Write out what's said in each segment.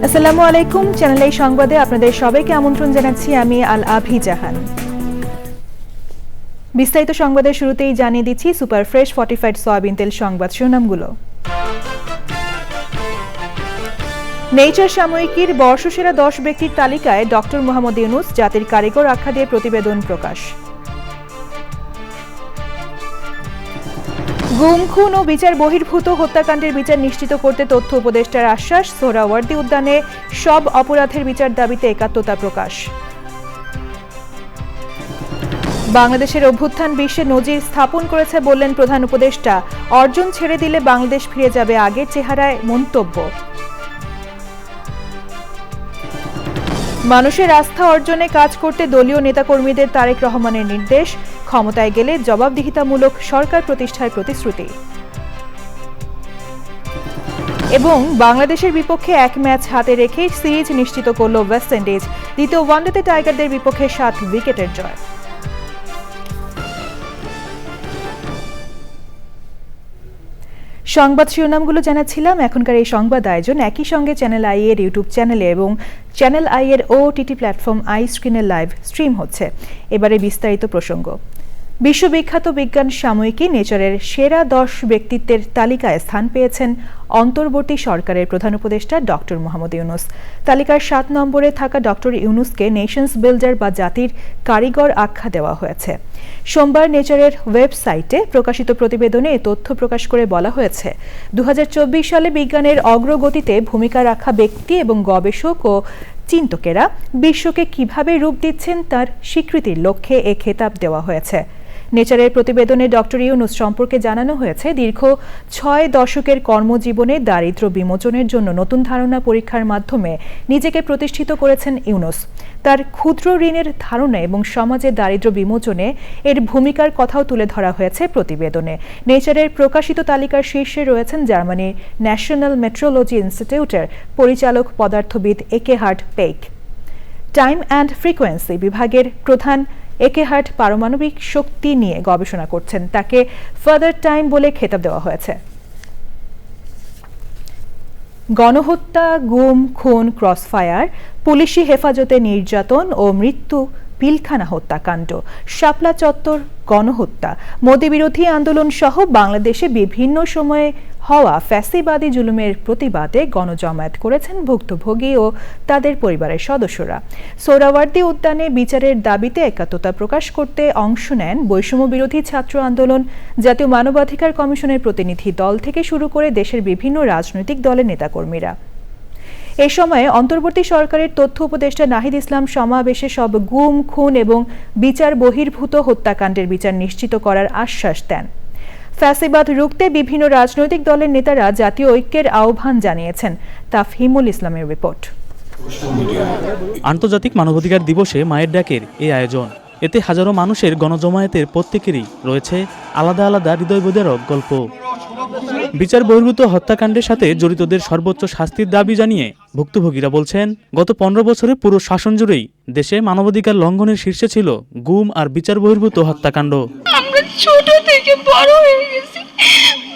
আসসালামু আলাইকুম। চ্যানেল এই সংবাদে আপনাদের সবাইকে আমন্ত্রণ জানাচ্ছি আমি আল আভি জাহান। বিস্তারিত সংবাদের শুরুতেই জানিয়ে দিচ্ছি সুপার ফ্রেশ ফর্টিফাইড সয়াবিন তেল সংবাদ শিরোনামগুলো। নেচার সাময়িকীর বর্ষসেরা 10 ব্যক্তির তালিকায় ডক্টর মোহাম্মদ ইউনুস জাতির কারিগর আখ্যা দিয়ে প্রতিবেদন প্রকাশ। গুম, খুন ও বিচার বহির্ভূত হত্যাকাণ্ডের বিচার নিশ্চিত করতে তথ্য উপদেষ্টার আশ্বাস। সোহরাওয়ার্দী উদ্যানে সব অপরাধের বিচার দাবিতে একাত্মতা প্রকাশ। বাংলাদেশের অভ্যুত্থান বিশ্বে নজির স্থাপন করেছে বললেন প্রধান উপদেষ্টা। অর্জন ছেড়ে দিলে বাংলাদেশ ফিরে যাবে আগের চেহারায় মন্তব্য। মানুষের আস্থা অর্জনে কাজ করতে দলীয় নেতাকর্মীদের তারেক রহমানের নির্দেশ। ক্ষমতায় গেলে জবাবদিহিতামূলক সরকার প্রতিষ্ঠার প্রতিশ্রুতি। এবং বাংলাদেশের বিপক্ষে 1 ম্যাচ হাতে রেখে সিরিজ নিশ্চিত করল ওয়েস্ট ইন্ডিজ। দ্বিতীয় ওয়ানডেতে টাইগারদের বিপক্ষে 7 উইকেটের জয়। সংবাদ শিরোনামগুলো জানাচ্ছিলাম। এখনকার এই সংবাদ আয়োজন একই সঙ্গে চ্যানেল আই এর ইউটিউব চ্যানেলে এবং চ্যানেল আই এর ওটিটি প্ল্যাটফর্ম আই স্ক্রিনে লাইভ স্ট্রিম হচ্ছে। এবারে বিস্তারিত প্রসঙ্গ। বিশ্ববিখ্যাত বিজ্ঞান সাময়িকী নেচারের সেরা 10 ব্যক্তিত্বের তালিকায় স্থান পেয়েছেন অন্তর্বর্তী সরকারের প্রধান উপদেষ্টা ডক্টর মোহাম্মদ ইউনুস। তালিকার 7 নম্বরে থাকা ডক্টর ইউনুসকে নেশনস বিল্ডার বা জাতির কারিগর আখ্যা দেওয়া হয়েছে। সোমবার নেচারের ওয়েবসাইটে প্রকাশিত প্রতিবেদনে এ তথ্য প্রকাশ করে বলা হয়েছে, 2024 সালে বিজ্ঞানের অগ্রগতিতে ভূমিকা রাখা ব্যক্তি এবং গবেষক ও চিন্তকেরা বিশ্বকে কিভাবে রূপ দিচ্ছেন তার স্বীকৃতির লক্ষ্যে এ খেতাব দেওয়া হয়েছে। নেচারের প্রতিবেদনে ডক্টর ইউনুস সম্পর্কে জানানো হয়েছে, দীর্ঘ 6 দশকের কর্মজীবনে দারিদ্র্য বিমোচনের জন্য নতুন ধারণা পরীক্ষার মাধ্যমে নিজেকে প্রতিষ্ঠিত করেছেন ইউনুস। তার ক্ষুদ্র ঋণের ধারণা এবং সমাজে দারিদ্র্য বিমোচনে এর ভূমিকার কথাও তুলে ধরা হয়েছে প্রতিবেদনে। নেচারের প্রকাশিত তালিকার শীর্ষে রয়েছেন জার্মানির ন্যাশনাল মেট্রোলজি ইনস্টিটিউটের পরিচালক পদার্থবিদ একেহার্ড পেইক। টাইম অ্যান্ড ফ্রিকোয়েন্সি বিভাগের প্রধান একেহার্ড পারমাণবিক শক্তি নিয়ে গবেষণা করছেন। তাকে ফাদার টাইম বলে খেতাব দেওয়া হয়েছে। গণহত্যা, গুম, খুন, ক্রসফায়ার, পুলিশি হেফাজতে নির্যাতন ও মৃত্যু, পিলখানা হত্যাকাণ্ড, শাপলা চত্বর গণহত্যা, মোদি বিরোধী আন্দোলন সহ বাংলাদেশে বিভিন্ন সময়ে হওয়া ফ্যাসিবাদী জুলুমের প্রতিবাদে গণজমায়েত করেছেন ভুক্তভোগী ও তাদের পরিবারের সদস্যরা। সোহরাওয়ার্দী উদ্যানে বিচারের দাবিতে একাত্মতা প্রকাশ করতে অংশ নেন বৈষম্য বিরোধী ছাত্র আন্দোলন, জাতীয় মানবাধিকার কমিশনের প্রতিনিধি দল থেকে শুরু করে দেশের বিভিন্ন রাজনৈতিক দলের নেতাকর্মীরা। এ সময় অন্তর্বর্তী সরকারের তথ্য উপদেষ্টা নাহিদ ইসলাম সমাবেশে সব গুম, খুন এবং বিচার বহির্ভূত হত্যাকাণ্ডের বিচার নিশ্চিত করার আশ্বাস দেন। ফ্যাসিবাদ রুখতে বিভিন্ন রাজনৈতিক দলের নেতারা জাতীয় ঐক্যের আহ্বান জানিয়েছেন। তাফহিমুল ইসলামের রিপোর্ট। আন্তর্জাতিক মানবাধিকার দিবসে মায়ের ডাকের এই আয়োজন। এতে হাজারো মানুষের গণজমায়েতের প্রত্যেকেরই রয়েছে আলাদা আলাদা হৃদয়বিদারক গল্প। বিচার বহির্ভূত হত্যাকাণ্ডের সাথে জড়িতদের সর্বোচ্চ শাস্তির দাবি জানিয়ে ভুক্তভোগীরা বলছেন, গত 15 বছরে পুরো শাসন জুড়েই দেশে মানবাধিকার লঙ্ঘনের শীর্ষে ছিল গুম আর বিচার বহির্ভূত হত্যাকাণ্ড। আমরা ছোট থেকে বড় হয়ে গেছি,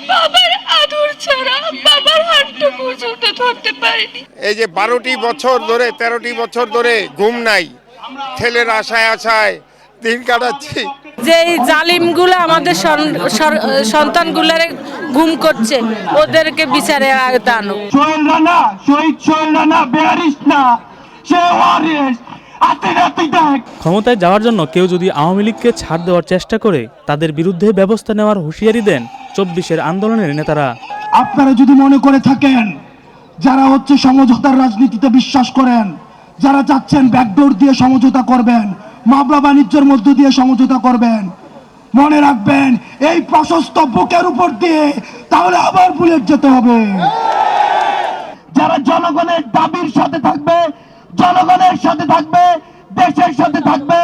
বাবার আদর ছাড়া বাবার হাতটা পর্যন্ত ধরতে পারিনি। এই যে 12টি বছর ধরে 13টি বছর ধরে ঘুম নাই, ছেলের আশায় আশায় দিন কাটাচ্ছি। যে জালিমগুলো আমাদের সন্তানগুলোরে গুম করছে, ওদেরকে বিচারে আওতায় আনো। সোহেল রানা, শহীদ সোহেল রানা বেয়ারিশ না, সে ওয়ারিশ। ক্ষমতায় যাওয়ার জন্য কেউ যদি আওয়ামী লীগকে ছাড় দেওয়ার চেষ্টা করে তাদের বিরুদ্ধে ব্যবস্থা নেওয়ার হুঁশিয়ারি দেন 24-এর আন্দোলনের নেতারা। আপনারা যদি মনে করে থাকেন যারা সমঝোতার রাজনীতিতে বিশ্বাস করেন, যারা চাচ্ছেন ব্যাকডোর দিয়ে সমঝোতা করবেন, মামলা বাণিজ্যের মধ্য দিয়ে সমঝোতা করবেন, মনে রাখবেন এই প্রশস্ত বুকের উপর দিয়ে তাহলে আবার বুলেট যেতে হবে। যারা জনগণের দাবির সাথে থাকবে, জনগণের সাথে থাকবে, দেশের সাথে থাকবে,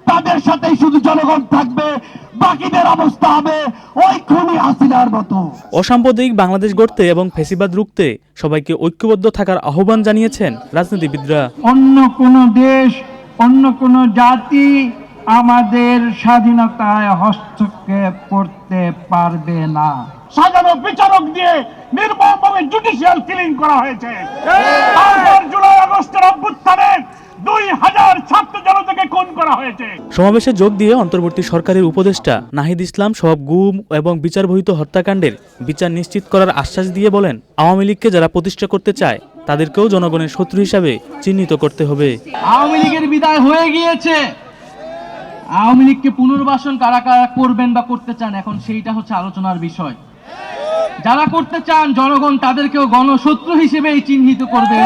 তাদের সাথেই শুধু জনগণ থাকবে, বাকিদের অবস্থা হবে ওই খুনি হাসিনার মতো। অসাম্প্রদায়িক বাংলাদেশ গড়তে এবং ফ্যাসিবাদ রুখতে সবাইকে ঐক্যবদ্ধ থাকার আহ্বান জানিয়েছেন রাজনীতিবিদরা। অন্য কোন দেশ, অন্য কোন জাতি আমাদের স্বাধীনতায় হস্তক্ষেপ করতে পারবে না। সাজানো বিচারক দিয়ে নির্মমভাবে জুডিশিয়াল কিলিং করা হয়েছে। তারপর জুলাই আগস্টের অভ্যুত্থানে 2000 ছাত্র জনতাকে খুন করা হয়েছে। সমাবেশে যোগ দিয়ে অন্তর্বর্তী সরকারের উপদেষ্টা নাহিদ ইসলাম সব গুম এবং বিচার বহির্ভূত হত্যাকাণ্ডের বিচার নিশ্চিত করার আশ্বাস দিয়ে বলেন, আওয়ামী লীগকে যারা প্রতিষ্ঠা করতে চায় তাদেরকেও জনগণের শত্রু হিসাবে চিহ্নিত করতে হবে। আওয়ামী লীগের বিদায় হয়ে গিয়েছে, আওয়ামী লীগকে পুনর্বাসন কারা কারা করবেন বা করতে চান, এখন সেইটা হচ্ছে আলোচনার বিষয়। যারা করতে চান জনগণ তাদেরকেও গণশত্রু হিসেবেই চিহ্নিত করবে।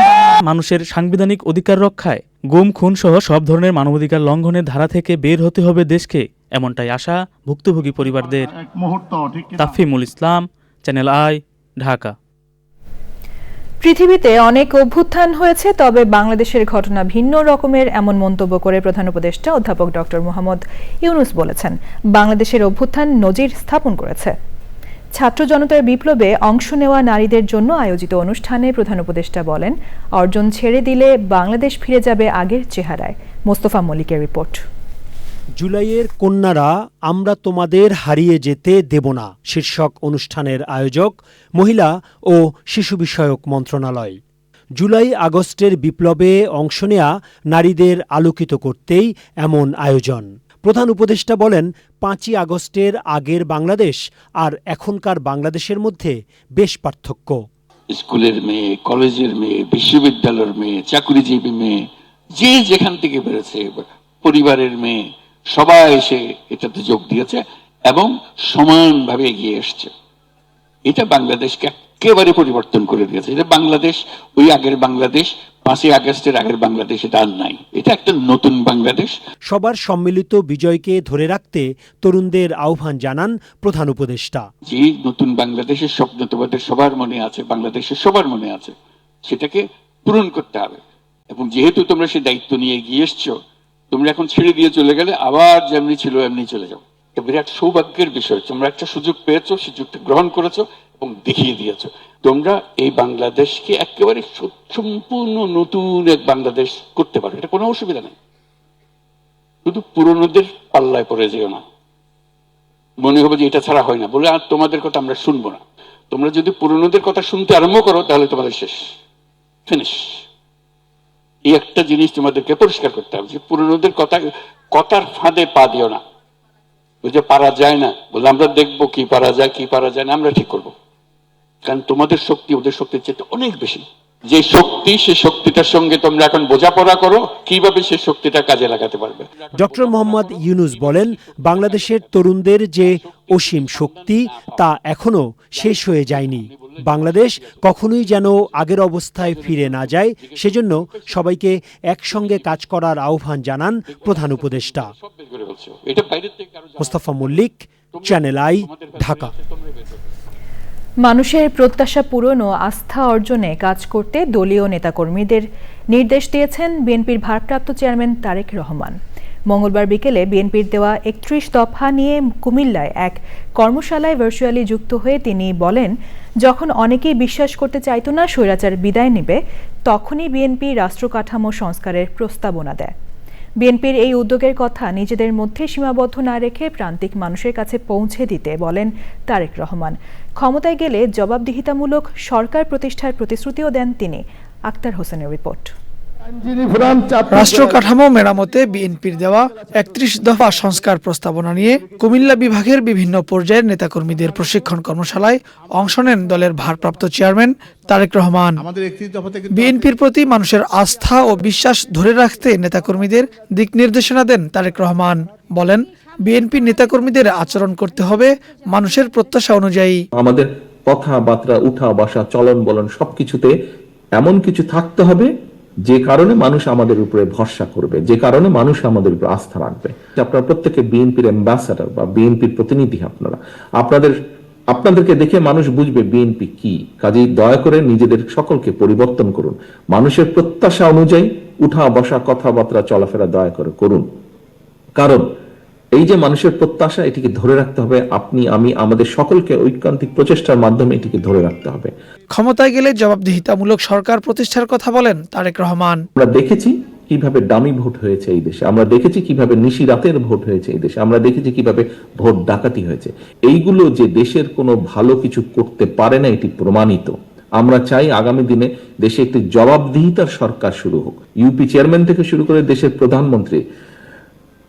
মানুষের সাংবিধানিক অধিকার রক্ষায় গুম খুন সহ সব ধরনের মানবাধিকার লঙ্ঘনের ধারা থেকে বের হতে হবে দেশকে, এমনটাই আশা ভুক্তভোগী পরিবারদের। তাফহিমুল ইসলাম, চ্যানেল আই, ঢাকা। পৃথিবীতে অনেক অভ্যুত্থান হয়েছে, তবে বাংলাদেশের ঘটনা ভিন্ন রকমের, এমন মন্তব্য করে প্রধান উপদেষ্টা অধ্যাপক ডক্টর মোহাম্মদ ইউনূস বলেছেন, বাংলাদেশের অভ্যুত্থান নজির স্থাপন করেছে। ছাত্র জনতার বিপ্লবে অংশ নেওয়া নারীদের জন্য আয়োজিত অনুষ্ঠানে প্রধান উপদেষ্টা বলেন, অর্জন ছেড়ে দিলে বাংলাদেশ ফিরে যাবে আগের চেহারায়। মোস্তফা মল্লিকের রিপোর্ট। জুলাইয়ের কন্যারা আমরা তোমাদের হারিয়ে যেতে দেব না শীর্ষক অনুষ্ঠানের আয়োজক মহিলা ও শিশু বিষয়ক মন্ত্রণালয়। জুলাই আগস্টের বিপ্লবে অংশ নেয়া নারীদের আলোকিত করতেই এমন আয়োজন। প্রধান উপদেষ্টা বলেন, 5ই আগস্টের আগের বাংলাদেশ আর এখনকার বাংলাদেশের মধ্যে বেশ পার্থক্য। স্কুলের মেয়ে, কলেজের মেয়ে, বিশ্ববিদ্যালয়ের মেয়ে, চাকরিজীবী মেয়ে, যে যেখান থেকে বেরোছে, পরিবারের মেয়ে, সবাই এসে এটাতে যোগ দিয়েছে এবং সমানভাবে এগিয়ে এসছে। এটা বাংলাদেশকে একেবারে পরিবর্তন করে দিয়েছে। এটা বাংলাদেশ, ওই আগের বাংলাদেশ, 5ই আগস্টের আগের বাংলাদেশ এটা আর নাই। এটা একটা নতুন বাংলাদেশ। সবার সম্মিলিত বিজয়কে ধরে রাখতে তরুণদের আহ্বান জানান প্রধান উপদেষ্টা। যে নতুন বাংলাদেশের স্বপ্ন তোমাদের সবার মনে আছে, বাংলাদেশের সবার মনে আছে, সেটাকে পূরণ করতে হবে। এবং যেহেতু তোমরা সেই দায়িত্ব নিয়ে এগিয়ে এসছো, তোমরা এখন ছেড়ে দিয়ে চলে গেলে আবার যেমনি ছিল এমনি চলে যাও। এটা বিরাট সৌভাগ্যের বিষয়। তোমরা একটা সুযোগ পেয়েছো, সুযোগটা গ্রহণ করেছো এবং দেখিয়ে দিয়েছো তোমরা এই বাংলাদেশকে একেবারে সম্পূর্ণ নতুন এক বাংলাদেশ করতে পারো। এটা কোনো অসুবিধা নেই। শুধু পুরনোদের পাল্লায় পড়ে যেও না, মনে হবে যে এটা ছাড়া হয় না বলে আর তোমাদের কথা আমরা শুনবো না। তোমরা যদি পুরনোদের কথা শুনতে আরম্ভ করো তাহলে তোমাদের শেষ, ফিনিশ। এই একটা জিনিস তোমাদেরকে পরিষ্কার করতে হবে যে পুরনোদের কথার ফাঁদে পা দিও না। বুঝে পারা যায় না বলে আমরা দেখবো কি পারা যায়, কি পারা যায় না আমরা ঠিক করবো। কারণ তোমাদের শক্তি ওদের শক্তির চেয়ে অনেক বেশি। যে শক্তি, সেই শক্তিটার সঙ্গে তোমরা এখন বোঝাপড়া করো কিভাবে সেই শক্তিটা কাজে লাগাতে পারবে। ডক্টর মোহাম্মদ ইউনূস বলেন, বাংলাদেশের তরুণদের যে অসীম শক্তি তা এখনো শেষ হয়ে যায়নি। বাংলাদেশ কখনোই যেন আগের অবস্থায় ফিরে না যায়, সেজন্য সবাইকে একসঙ্গে কাজ করার আহ্বান জানান প্রধান উপদেষ্টা। Mostafa Mallik, Channel I, Dhaka. মানুষের প্রত্যাশা পূরণ ও আস্থা অর্জনে কাজ করতে দলীয় নেতাকর্মীদের নির্দেশ দিয়েছেন বিএনপির ভারপ্রাপ্ত চেয়ারম্যান তারেক রহমান। মঙ্গলবার বিকেলে বিএনপির দেওয়া 31 দফা নিয়ে কুমিল্লায় এক কর্মশালায় ভার্চুয়ালি যুক্ত হয়ে তিনি বলেন, যখন অনেকেই বিশ্বাস করতে চাইতো না স্বৈরাচার বিদায় নেবে, তখনই বিএনপি রাষ্ট্রকাঠামো সংস্কারের প্রস্তাবনা দেয়। বিএনপির এই উদ্যোগের কথা নিজেদের মধ্যে সীমাবদ্ধ না রেখে প্রান্তিক মানুষের কাছে পৌঁছে দিতে বলেন তারেক রহমান। ক্ষমতায় গেলে জবাবদিহিতামূলক সরকার প্রতিষ্ঠার প্রতিশ্রুতিও দেন তিনি। আক্তার হোসেনের রিপোর্ট। রাষ্ট্র কাঠামো মেরামতে বিএনপির দেওয়া 31 দফা সংস্কার প্রস্তাবনা নিয়ে কুমিল্লা বিভাগের বিভিন্ন পর্যায়ের নেতাকর্মীদের প্রশিক্ষণ কর্মশালায় অংশ নেন দলের ভারপ্রাপ্ত চেয়ারম্যান তারেক রহমান। বিএনপির প্রতি মানুষের আস্থা ও বিশ্বাস ধরে রাখতে নেতাকর্মীদের দিক নির্দেশনা দেন তারেক রহমান। বলেন, বিএনপির নেতাকর্মীদের আচরণ করতে হবে মানুষের প্রত্যাশা অনুযায়ী। আমাদের কথাবার্তা, উঠা বসা, চলন বলন সবকিছুতে এমন কিছু থাকতে হবে যে কারণে মানুষ আমাদের উপরে ভরসা করবে, যে কারণে মানুষ আমাদের উপরে আস্থা রাখবে। আপনারা প্রত্যেকে বিএনপির অ্যাম্বাসাডর বা বিএনপির প্রতিনিধি। আপনাদেরকে দেখে মানুষ বুঝবে বিএনপি কি। কাজেই দয়া করে নিজেদের সকলকে পরিবর্তন করুন, মানুষের প্রত্যাশা অনুযায়ী উঠা বসা, কথাবার্তা, চলাফেরা দয়া করে করুন। কারণ এই যে মানুষের প্রত্যাশা, এটিকে ধরে রাখতে হবে। আপনি, আমি, আমাদের সকলকে ঐকান্তিক প্রচেষ্টার মাধ্যমে এটিকে ধরে রাখতে হবে। ক্ষমতায় গেলে জবাবদিহিতামূলক সরকার প্রতিষ্ঠার কথা বলেন তারেক রহমান। আমরা দেখেছি কিভাবে ডামি ভোট হয়েছে এই দেশে, আমরা দেখেছি কিভাবে নিশি রাতের ভোট হয়েছে এই দেশে, আমরা দেখেছি কিভাবে ভোট ডাকাতি হয়েছে। এইগুলো যে দেশের কোনো ভালো কিছু করতে পারে না এটি প্রমাণিত। আমরা চাই আগামী দিনে দেশে একটি জবাবদিহিতার সরকার শুরু হোক। ইউপি চেয়ারম্যান থেকে শুরু করে দেশের প্রধানমন্ত্রী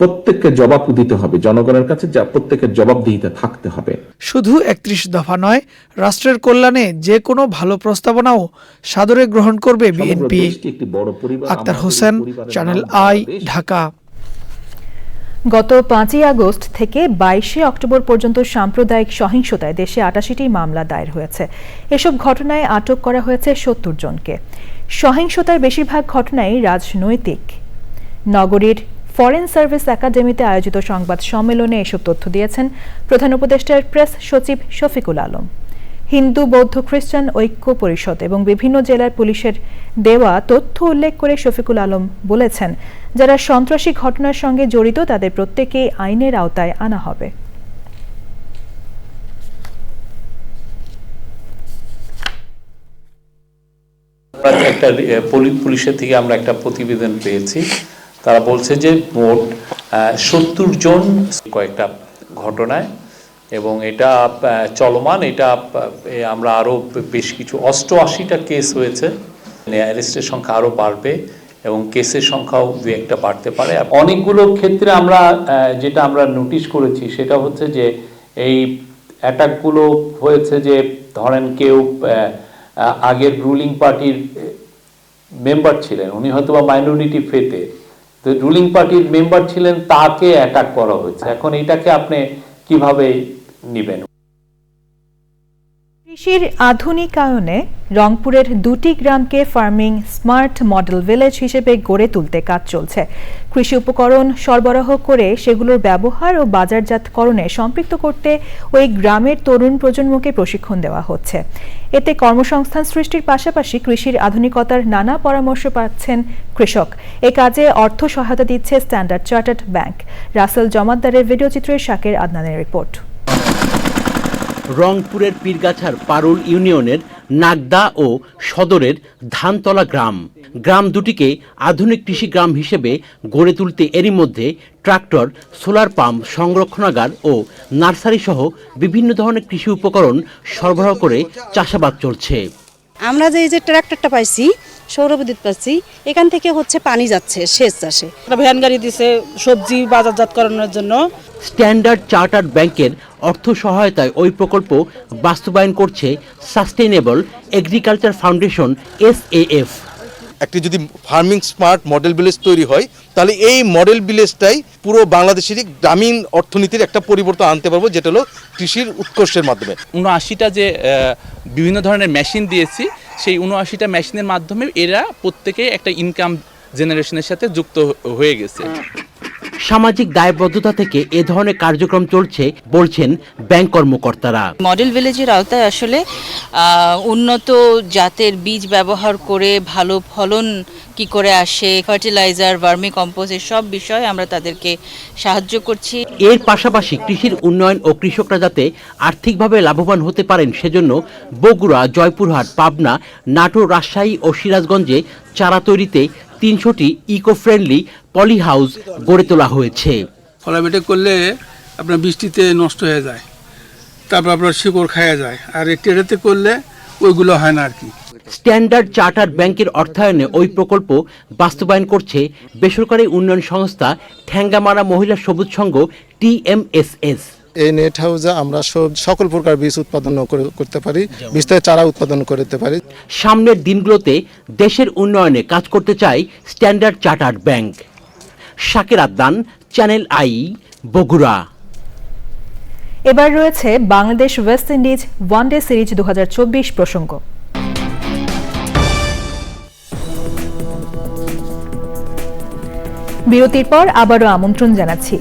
প্রত্যেককে জবাব দিতে হবে, জনগণের কাছে প্রত্যেকের জবাবদিহিতা থাকতে হবে। শুধু ৩১ দফা নয়, রাষ্ট্রের কল্যাণে যে কোনো ভালো প্রস্তাবনাও সাদরে গ্রহণ করবে BNP. Akter Hossain, Channel I, Dhaka. গত 5ই আগস্ট থেকে 22শে অক্টোবর পর্যন্ত সাম্প্রদায়িক সহিংসতায় দেশে 88টি মামলা দায়ের হয়েছে। এসব ঘটনায় আটক করা হয়েছে 70 জনকে। সহিংসতার বেশিরভাগ ঘটনাই রাজনৈতিক। নগরীর ফরেন সার্ভিস একাডেমিতে আয়োজিত সংবাদ সম্মেলনে এসব তথ্য দিয়েছেন প্রধান উপদেষ্টার প্রেস সচিব শফিকুল আলম। হিন্দু, বৌদ্ধ, খ্রিস্টান ঐক্য পরিষদ এবং বিভিন্ন জেলার পুলিশের দেওয়া তথ্য উল্লেখ করে শফিকুল আলম বলেছেন, যারা সন্ত্রাসী ঘটনার সঙ্গে জড়িত তাদের প্রত্যেকেই আইনের আওতায় আনা হবে। একটা পুলিশের থেকে আমরা একটা প্রতিবেদন পেয়েছি, তারা বলছে যে মোট 70 জন কয়েকটা ঘটনায়, এবং এটা চলমান। এটা আমরা আরো বেশ কিছু 88টা কেস হয়েছে। অ্যারেস্টের সংখ্যা আরো বাড়বে এবং কেসের সংখ্যাও 2-1টা বাড়তে পারে। অনেকগুলো ক্ষেত্রে আমরা যেটা আমরা নোটিশ করেছি সেটা হচ্ছে যে এই অ্যাটাকগুলো হয়েছে যে ধরেন কেউ আগের রুলিং পার্টির মেম্বার ছিলেন, উনি হয়তো বা মাইনরিটি ফেতে, তো রুলিং পার্টির মেম্বার ছিলেন, তাকে অ্যাটাক করা হয়েছে। এখন এটাকে আপনি কিভাবে নেবেন? কৃষির আধুনিকায়নে রংপুরের 2টি গ্রামকে ফার্মিং স্মার্ট মডেল ভিলেজ হিসেবে গড়ে তুলতে কাজ চলছে। কৃষি উপকরণ সরবরাহ করে সেগুলোর ব্যবহার ও বাজারজাতকরণে সম্পৃক্ত করতে ওই গ্রামের তরুণ প্রজন্মকে প্রশিক্ষণ দেওয়া হচ্ছে। এতে কর্মসংস্থান সৃষ্টির পাশাপাশি কৃষির আধুনিকতার নানা পরামর্শ পাচ্ছেন কৃষক। এ কাজে অর্থ সহায়তা দিচ্ছে স্ট্যান্ডার্ড চার্টার্ড ব্যাংক। রাসেল জমাদ্দারের ভিডিওচিত্রে শাকের আদনানের রিপোর্ট। রংপুরের পীরগাছার পারুল ইউনিয়নের নাগদা ও সদরের ধানতলা গ্রাম দুটিকে আধুনিক কৃষি গ্রাম হিসেবে গড়ে তুলতে এরই মধ্যে ট্রাক্টর, সোলার পাম্প, সংরক্ষণাগার ও নার্সারি সহ বিভিন্ন ধরনের কৃষি উপকরণ সরবরাহ করে চাষাবাদ চলছে। আমরা যে ট্রাক্টরটা পাইছি, সৌরবিদ্যুৎ পাচ্ছি, এখান থেকে হচ্ছে পানি যাচ্ছে সেচ চাষে। ভ্যান গাড়ি দিছে সবজি বাজারজাতকরণের জন্য। স্ট্যান্ডার্ড চার্টার্ড ব্যাংকের অর্থ সহায়তায় ওই প্রকল্প বাস্তবায়ন করছে সাস্টেইনেবল এগ্রিকালচার ফাউন্ডেশন SAF। একটি যদি ফার্মিং স্মার্ট মডেল ভিলেজ তৈরি হয়, তাহলে এই মডেল ভিলেজটাই পুরো বাংলাদেশেরই গ্রামীণ অর্থনীতির একটা পরিবর্তন আনতে পারবো, যেটা হলো কৃষির উৎকর্ষের মাধ্যমে। 79টা যে বিভিন্ন ধরনের মেশিন দিয়েছি, সেই 79টা মেশিনের মাধ্যমে এরা প্রত্যেকে একটা ইনকাম জেনারেশনের সাথে যুক্ত হয়ে গেছে। সামাজিক দায়বদ্ধতা থেকে এ ধরনের কার্যক্রম চলছে বলছেন ব্যাংক কর্মকর্তারা। মডেল ভিলেজের আওতায় আসলে উন্নত জাতের বীজ ব্যবহার করে ভালো ফলন কি করে আসে, ফার্টিলাইজার, ভার্মি কম্পোস্ট, সব বিষয়ে আমরা তাদেরকে সাহায্য করছি। এর পাশাপাশি কৃষির উন্নয়ন ও কৃষকরা যাতে আর্থিকভাবে লাভবান হতে পারেন সেজন্য বগুড়া, জয়পুরহাট, পাবনা, নাটোর, রাজশাহী ও সিরাজগঞ্জে চারা তৈরিতে 300টি ইকো ফ্রেন্ডলি পলি হাউস গড়ে তোলা হয়েছে। ফলাবেটে করলে আপনার বৃষ্টিতে নষ্ট হয়ে যায়, তারপর আপনার শিকড় খাওয়া যায়, আর টেরেতে করলে ওইগুলো হয় না আর কি। স্ট্যান্ডার্ড চার্টার্ড ব্যাংকের অর্থায়নে ওই প্রকল্প বাস্তবায়ন করছে বেসরকারি উন্নয়ন সংস্থা ঠ্যাঙ্গামারা মহিলা সবুজ সংঘ TMSS। এই নেট হাউসে আমরা সকল প্রকার বীজ উৎপাদন করতে পারি, বীজের চারা উৎপাদন করতে পারি। সামনের দিনগুলোতে দেশের উন্নয়নে কাজ করতে চায় স্ট্যান্ডার্ড চার্টার্ড ব্যাংক। শাকের আদনান, চ্যানেল আই, বগুড়া। এবার রয়েছে Bangladesh West Indies one day series 2024 প্রসঙ্গ। বিরতির পর আবারও আমন্ত্রণ জানাচ্ছি।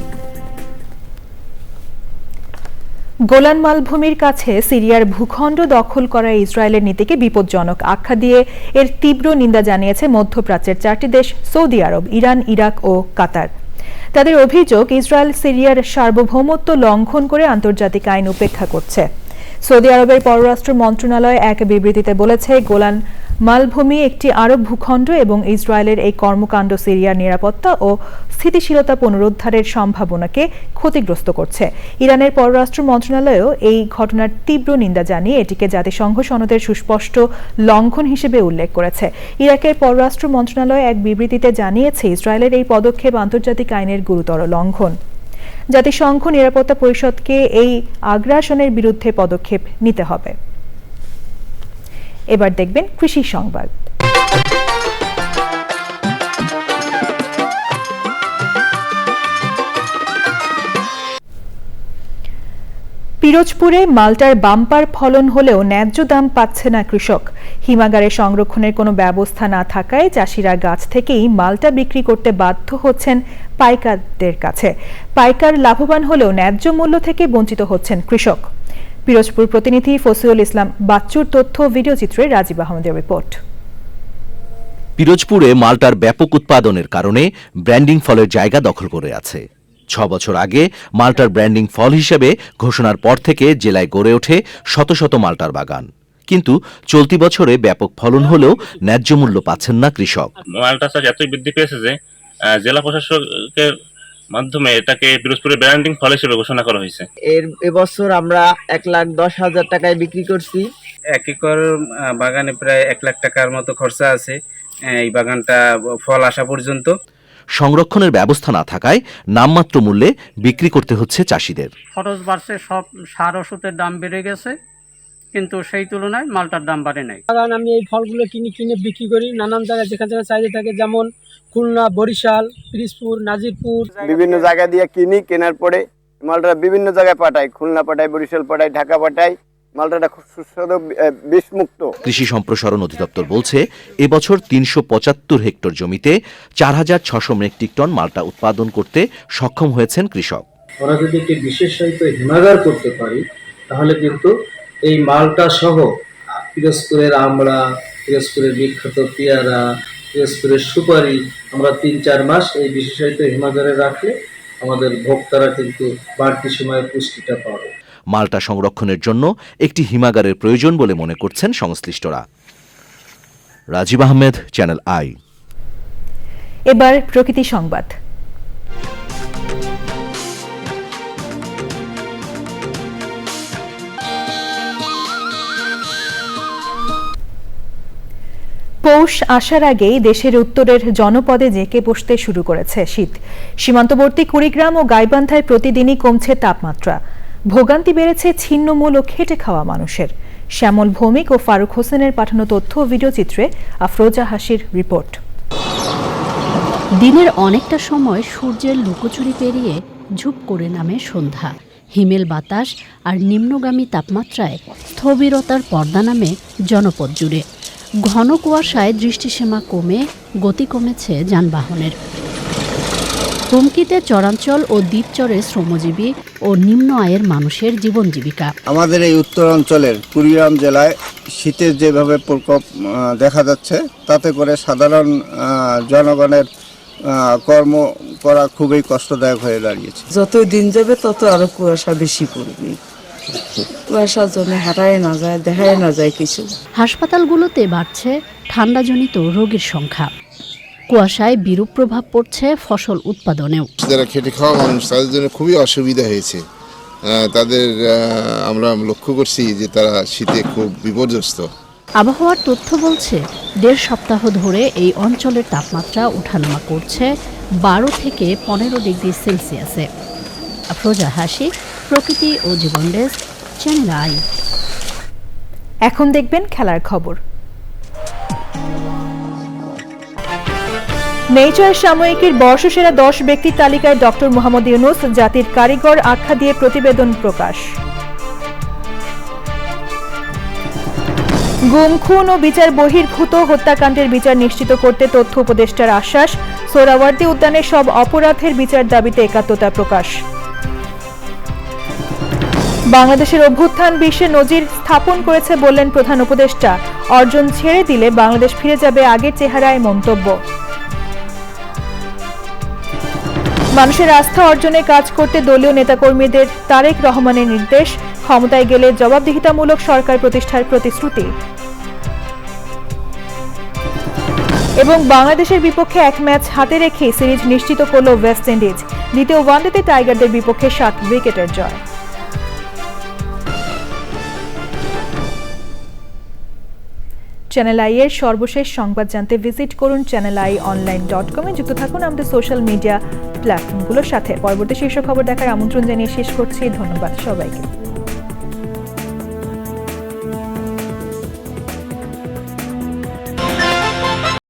গোলান মালভূমির কাছে সিরিয়ার ভূখণ্ড দখল করা ইসরায়েলের নীতিকে বিপজ্জনক আখ্যা দিয়ে এর তীব্র নিন্দা জানিয়েছে মধ্যপ্রাচ্যের 4টি দেশ সৌদি আরব, ইরান, ইরাক ও কাতার। তাদের অভিযোগ, ইসরায়েল সিরিয়ার সার্বভৌমত্ব লঙ্ঘন করে আন্তর্জাতিক আইন উপেক্ষা করছে। সৌদি আরবের পররাষ্ট্র মন্ত্রণালয় এক বিবৃতিতে বলেছে, গোলান মালভূমি একটি আরব ভূখণ্ড এবং ইসরায়েলের এই কর্মকাণ্ড সিরিয়ার নিরাপত্তা ও স্থিতিশীলতা পুনরুদ্ধারের সম্ভাবনাকে ক্ষতিগ্রস্ত করছে। ইরানের পররাষ্ট্র মন্ত্রণালয়ও এই ঘটনার তীব্র নিন্দা জানিয়ে এটিকে জাতিসংঘ সনদের সুস্পষ্ট লঙ্ঘন হিসেবে উল্লেখ করেছে। ইরাকের পররাষ্ট্র মন্ত্রণালয় এক বিবৃতিতে জানিয়েছে, ইসরায়েলের এই পদক্ষেপ আন্তর্জাতিক আইনের গুরুতর লঙ্ঘন। জাতিসংঘ নিরাপত্তা পরিষদকে এই আগ্রাসনের বিরুদ্ধে পদক্ষেপ নিতে হবে। এবার দেখবেন কৃষি সংবাদ। পিরোজপুরে মাল্টার বাম্পার ফলন হলেও ন্যায্য দাম পাচ্ছে না কৃষক। হিমাগারে সংরক্ষণের কোনো ব্যবস্থা না থাকায় চাষিরা গাছ থেকেই মাল্টা বিক্রি করতে বাধ্য হচ্ছেন পাইকারদের কাছে। পাইকার লাভবান হলেও ন্যায্য মূল্য থেকে বঞ্চিত হচ্ছেন কৃষক। পিরোজপুর প্রতিনিধি ফসিউল ইসলাম বাচ্চুর তথ্য, ভিডিও চিত্রে রাজীব আহমেদের রিপোর্ট। পিরোজপুরে মাল্টার ব্যাপক উৎপাদনের কারণে ব্র্যান্ডিং ফলের জায়গা দখল করে আছে। 6 বছর আগে মাল্টার ব্র্যান্ডিং ফল হিসেবে ঘোষণার পর থেকে জেলায় গড়ে ওঠে শত শত মাল্টার বাগান। কিন্তু চলতি বছরে ব্যাপক ফলন হলেও ন্যায্য মূল্য পাচ্ছেন না কৃষক। মাল্টা চাষ এতই বৃদ্ধি পেয়েছে যে জেলা প্রশাসকের মাধ্যমে এটাকে পিরোজপুরের ব্র্যান্ডিং ফল হিসেবে ঘোষণা করা হয়েছে। এবছর আমরা 1,10,000 টাকায় বিক্রি করছি। 1 একর বাগানে প্রায় 1 লাখ টাকার মতো খরচা আছে এই বাগানটা ফল আসা পর্যন্ত। সংরক্ষণের ব্যবস্থা না থাকায় নামমাত্র মূল্যে বিক্রি করতে হচ্ছে চাষিদের। খরচ বাড়ছে, সব সার ওষুধের দাম বেড়ে গেছে, কিন্তু সেই তুলনায় মালটার দাম বাড়ে নাই। কারণ আমি এই ফলগুলো কিনে বিক্রি করি নানান জায়গায়, যেখানে চাহিদা থাকে, যেমন খুলনা, বরিশাল, পিরোজপুর, নাজিরপুর, বিভিন্ন জায়গা দিয়ে কিনি। কেনার পরে মালটা বিভিন্ন জায়গায় পাঠাই, খুলনা পাঠাই, বরিশাল পাঠাই, ঢাকা পাঠাই। মালটাটা খুব সুস্বাদু, বিষমুক্ত। কৃষি সম্প্রসারণ অধিদপ্তর বলছে, এবছর 375 হেক্টর জমিতে 4,600 মেট্রিক টন মালটা উৎপাদন করতে সক্ষম হয়েছেন কৃষক। আমরা যদি একটি বিশেষায়িত হিমাগার করতে পারি, তাহলে কিন্তু এই মালটা সহ পিরোজপুরের আমড়া, পিরোজপুরের বিখ্যাত পেয়ারা, পিরোজপুরের সুপারি আমরা 3-4 মাস এই বিশেষায়িত হিমাগারে রাখলে আমাদের ভোক্তারা কিন্তু বাড়তি সময়ে পুষ্টিটা পাবে। মালটা সংরক্ষণের জন্য একটি হিমাগারের প্রয়োজন বলে মনে করছেন সংশ্লিষ্টরা। Rajib Ahmed, Channel I. এবার প্রকৃতি সংবাদ। পৌষ আসার আগেই দেশের উত্তরের জনপদে জেঁকে বসতে শুরু করেছে শীত। সীমান্তবর্তী কুড়িগ্রাম ও গাইবান্ধায় প্রতিদিনই কমছে তাপমাত্রা। ভোগান্তি বেড়েছে ছিন্নমূল ও খেটে খাওয়া মানুষের। শ্যামল ভৌমিক ও ফারুক হোসেনের পাঠানো তথ্য ও ভিডিও চিত্রে আফরোজা হাসির রিপোর্ট। দিনের অনেকটা সময় সূর্যের লুকোচুরি পেরিয়ে ঝুপ করে নামে সন্ধ্যা। হিমেল বাতাস আর নিম্নগামী তাপমাত্রায় স্থবিরতার পর্দা নামে জনপদ জুড়ে। ঘন কুয়াশায় দৃষ্টিসীমা কমে গতি কমেছে যানবাহনের। হুমকিতে চরাঞ্চল ও দ্বীপচরের শ্রমজীবী ও নিম্ন আয়ের মানুষের জীবন জীবিকা। আমাদের এই উত্তরাঞ্চলের কুড়িগ্রাম জেলায় শীতের যেভাবে প্রকোপ দেখা যাচ্ছে, তাতে করে সাধারণ জনগণের কর্ম করা খুবই কষ্টদায়ক হয়ে দাঁড়িয়েছে। যতই দিন যাবে তত আরো কুয়াশা বেশি পড়বে। কুয়াশার জন্য হাঁটায় না যায়, দেখায় না যায় কিছু। হাসপাতালগুলোতে বাড়ছে ঠান্ডাজনিত রোগীর সংখ্যা। কুয়াশায় বিরূপ প্রভাব পড়ছে ফসল উৎপাদনেও। যারা খেটে খাওয়া মানুষ, তাদের জন্য খুবই অসুবিধা হয়েছে। তাদের আমরা লক্ষ্য করছি যে তারা শীতে খুব বিপর্যস্ত। আবহাওয়ার তথ্য বলছে 1.5 সপ্তাহ ধরে এই অঞ্চলের তাপমাত্রা ওঠানামা করছে 12 থেকে 15 ডিগ্রি সেলসিয়াসে। আফরোজা হাসি, প্রকৃতি ও জীবন ডেস্ক, চ্যানেল আই। এখন দেখবেন খেলার খবর। নেচার সাময়িকীর বর্ষসেরা 10 ব্যক্তির তালিকায় ডক্টর মোহাম্মদ ইউনূস জাতির কারিগর আখ্যা দিয়ে প্রতিবেদন প্রকাশ। গুম, খুন ও বিচার বহির্ভূত হত্যাকাণ্ডের বিচার নিশ্চিত করতে তথ্য উপদেষ্টার আশ্বাস। সোহরাওয়ার্দী উদ্যানে সব অপরাধের বিচার দাবিতে একাত্মতা প্রকাশ। বাংলাদেশের অভ্যুত্থান বিশ্বে নজির স্থাপন করেছে বললেন প্রধান উপদেষ্টা। অর্জন ছেড়ে দিলে বাংলাদেশ ফিরে যাবে আগের চেহারায় মন্তব্য। মানুষের আস্থা অর্জনে কাজ করতে দলীয় নেতাকর্মীদের তারেক রহমানের নির্দেশ। ক্ষমতায় গেলে জবাবদিহিতামূলক সরকার প্রতিষ্ঠার প্রতিশ্রুতি। এবং বাংলাদেশের বিপক্ষে 1 ম্যাচ হাতে রেখে সিরিজ নিশ্চিত করল ওয়েস্ট ইন্ডিজ। দ্বিতীয় ওয়ানডেতে টাইগারদের বিপক্ষে 7 উইকেটের জয়। চ্যানেল আই এর সর্বশেষ সংবাদ জানতে ভিজিট করুন channelionline.com এ। যুক্ত থাকুন আমাদের সোশ্যাল মিডিয়া প্ল্যাটফর্মগুলোর সাথে। পরবর্তী শীর্ষ খবর দেখার আমন্ত্রণ জানিয়ে শেষ করছি। ধন্যবাদ সবাইকে।